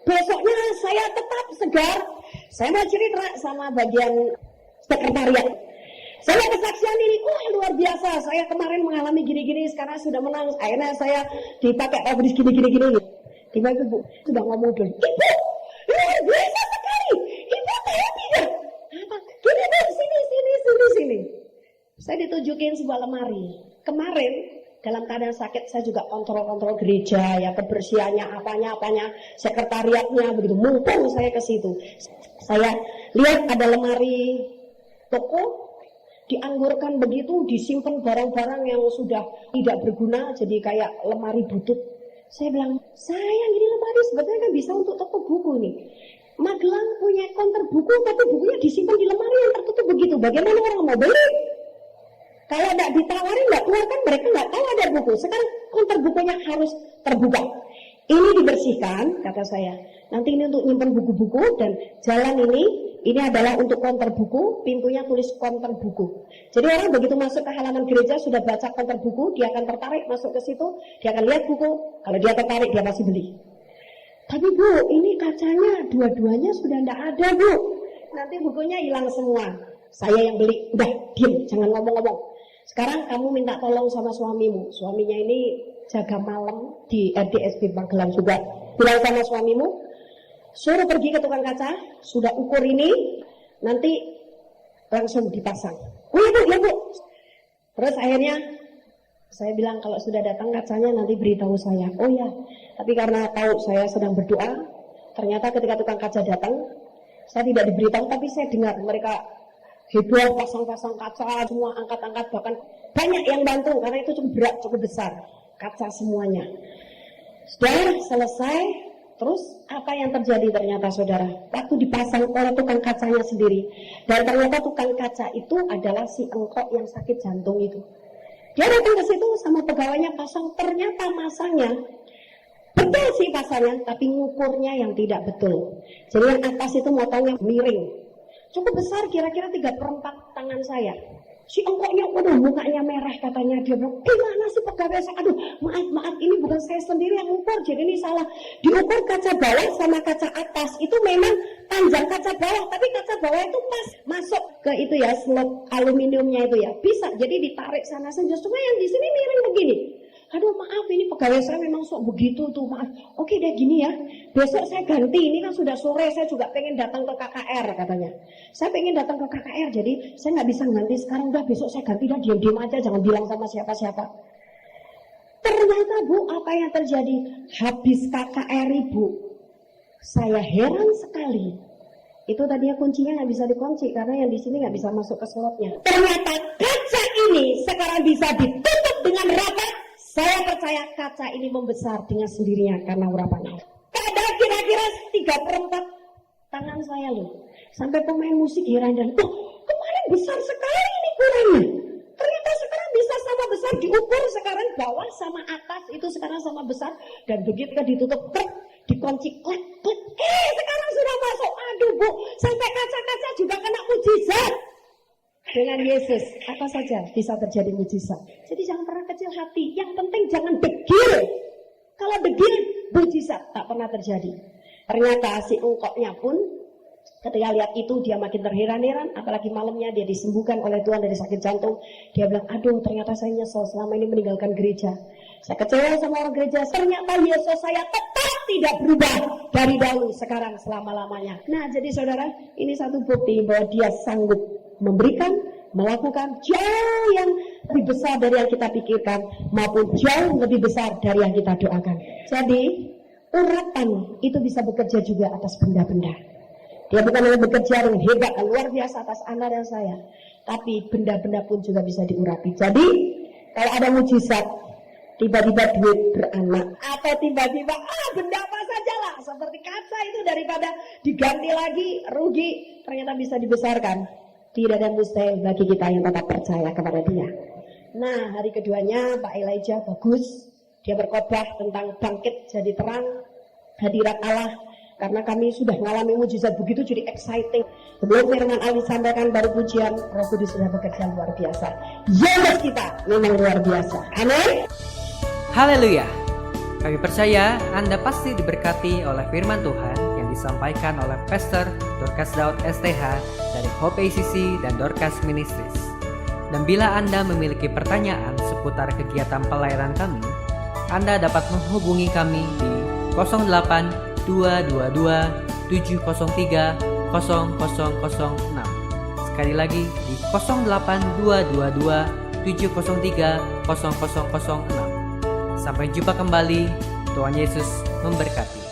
besoknya saya tetap segar. Saya mau cerita sama bagian sekretariat. Saya kesaksian ini, luar biasa. Saya kemarin mengalami gini-gini, sekarang sudah menang. Akhirnya saya dipakai obris gini-gini. Tiba-tiba ibu sudah ngomong dulu. Ibu, luar biasa sekali. Ibu tahu tidak? Apa? Gini bu, sini. Saya ditunjukin sebuah lemari. Kemarin dalam keadaan sakit saya juga kontrol gereja, ya kebersihannya, apanya, sekretariatnya, begitu. Mumpung saya ke situ. Saya lihat ada lemari toko, dianggurkan begitu, disimpan barang-barang yang sudah tidak berguna, jadi kayak lemari butut. Saya bilang, sayang ini lemari sebetulnya kan bisa untuk toko buku nih. Magelang punya konter buku, tapi bukunya disimpan di lemari yang tertutup begitu. Bagaimana orang mau beli? Kalau tidak ditawarin, tidak keluar kan mereka nggak tahu ada buku. Sekarang konter bukunya harus terbuka. Ini dibersihkan, kata saya. Nanti ini untuk nyimpan buku-buku, dan jalan ini adalah untuk konter buku, pintunya tulis konter buku. Jadi orang begitu masuk ke halaman gereja sudah baca konter buku, dia akan tertarik masuk ke situ, dia akan lihat buku. Kalau dia tertarik, dia pasti beli. Tapi bu, ini kacanya dua-duanya sudah tidak ada bu. Nanti bukunya hilang semua. Saya yang beli, udah diam, jangan ngomong-ngomong. Sekarang kamu minta tolong sama suamimu. Suaminya ini jaga malam di RDSP Magelang juga. Bilang sama suamimu, suruh pergi ke tukang kaca, sudah ukur ini, nanti langsung dipasang. Oh ya bu. Terus akhirnya saya bilang kalau sudah datang kacanya nanti beritahu saya. Oh ya, tapi karena tahu saya sedang berdoa, ternyata ketika tukang kaca datang, saya tidak diberitahu, tapi saya dengar mereka heboh pasang-pasang kaca, semua angkat-angkat, bahkan banyak yang bantu karena itu cukup berat, cukup besar, kaca semuanya. Sudah selesai, terus apa yang terjadi ternyata saudara? Waktu dipasang oleh tukang kacanya sendiri, dan ternyata tukang kaca itu adalah si engkok yang sakit jantung itu. Dia datang ke situ sama pegawainya pasang, ternyata masangnya betul sih pasarnya, tapi ngukurnya yang tidak betul. Jadi yang atas itu motongnya miring, cukup besar, kira-kira 3/4 tangan saya. Si engkoknya, waduh mukanya merah katanya. Dia bilang, gimana sih pegawai saya? Aduh maaf, ini bukan saya sendiri yang ngukur, jadi ini salah. Diukur kaca bawah sama kaca atas, itu memang panjang kaca bawah, tapi kaca bawah itu pas masuk ke itu ya, slot aluminiumnya itu ya, bisa. Jadi ditarik sana saja, cuma yang di sini miring begini. Aduh maaf, ini pegawai saya memang sok begitu tuh, maaf. Oke deh gini ya, besok saya ganti, ini kan sudah sore, saya juga pengen datang ke KKR katanya. Saya pengen datang ke KKR, jadi saya nggak bisa ganti sekarang, udah besok saya ganti, dah diam-diam aja, jangan bilang sama siapa-siapa. Ternyata Bu, apa yang terjadi? Habis KKR Ibu, saya heran sekali. Itu tadinya kuncinya nggak bisa dikunci, karena yang di sini nggak bisa masuk ke slotnya. Ternyata kaca ini sekarang bisa ditutup dengan rapat. Saya percaya kaca ini membesar dengan sendirinya karena urapannya. Ada kira-kira 3/4 tangan saya loh. Sampai pemain musik heran dan, oh kemarin besar sekali ini ukurannya. Ternyata sekarang bisa sama besar, diukur sekarang bawah sama atas itu sekarang sama besar. Dan begitu ditutup, dikunci, klik. Sekarang sudah masuk. Aduh Bu, sampai kaca-kaca juga kena mujizat. Dengan Yesus, apa saja bisa terjadi mujizat. Jadi jangan pernah kecil hati. Yang penting jangan degil. Kalau degil, mujizat tak pernah terjadi. Ternyata si engkoknya pun ketika lihat itu dia makin terheran-heran. Apalagi malamnya dia disembuhkan oleh Tuhan dari sakit jantung. Dia bilang, aduh ternyata saya nyesel selama ini meninggalkan gereja. Saya kecewa sama orang gereja. Ternyata Yesus saya tetap tidak berubah dari dahulu sekarang selama-lamanya. Nah jadi saudara, ini satu bukti bahwa dia sanggup memberikan, melakukan jauh yang lebih besar dari yang kita pikirkan maupun jauh lebih besar dari yang kita doakan. Jadi urapan itu bisa bekerja juga atas benda-benda. Dia bukan hanya bekerja dengan hebat dan luar biasa atas Anda dan saya, tapi benda-benda pun juga bisa diurapi. Jadi kalau ada mujizat, tiba-tiba duit beranak, atau tiba-tiba benda apa saja lah, seperti kaca itu daripada diganti lagi rugi, ternyata bisa dibesarkan. Tidak ada mustahil bagi kita yang tetap percaya kepada Dia. Nah, hari keduanya Pak Elijah bagus. Dia berkhotbah tentang bangkit jadi terang, hadirat Allah. Karena kami sudah mengalami mujizat begitu, jadi exciting. Sebelum firman Allah disampaikan baru pujian, Roh Kudus sudah bekerja luar biasa. Yesus kita memang luar biasa. Amin. Haleluya. Kami percaya Anda pasti diberkati oleh firman Tuhan yang disampaikan oleh Pastor Dorcas Daud STH dari Hope ACC dan Dorcas Ministries. Dan bila Anda memiliki pertanyaan seputar kegiatan pelayanan kami, Anda dapat menghubungi kami di 08 222 703 0006. Sekali lagi di 08 222 703 0006. Sampai jumpa kembali. Tuhan Yesus memberkati.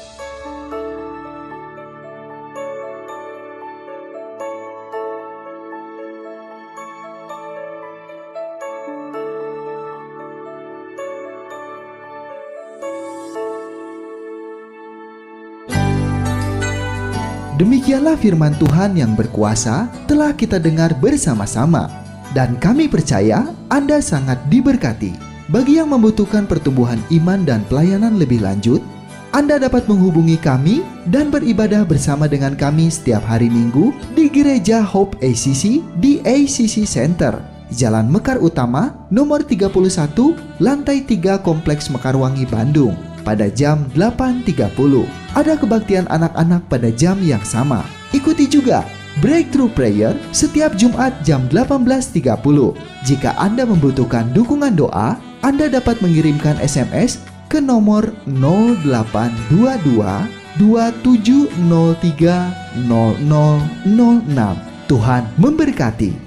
Demikianlah firman Tuhan yang berkuasa telah kita dengar bersama-sama. Dan kami percaya Anda sangat diberkati. Bagi yang membutuhkan pertumbuhan iman dan pelayanan lebih lanjut, Anda dapat menghubungi kami dan beribadah bersama dengan kami setiap hari Minggu di Gereja Hope ACC di ACC Center, Jalan Mekar Utama, nomor 31, lantai 3 Kompleks Mekarwangi, Bandung, pada jam 8.30. Ada kebaktian anak-anak pada jam yang sama. Ikuti juga Breakthrough Prayer setiap Jumat jam 18.30. Jika Anda membutuhkan dukungan doa, Anda dapat mengirimkan SMS ke nomor 0822 2703 0006. Tuhan memberkati.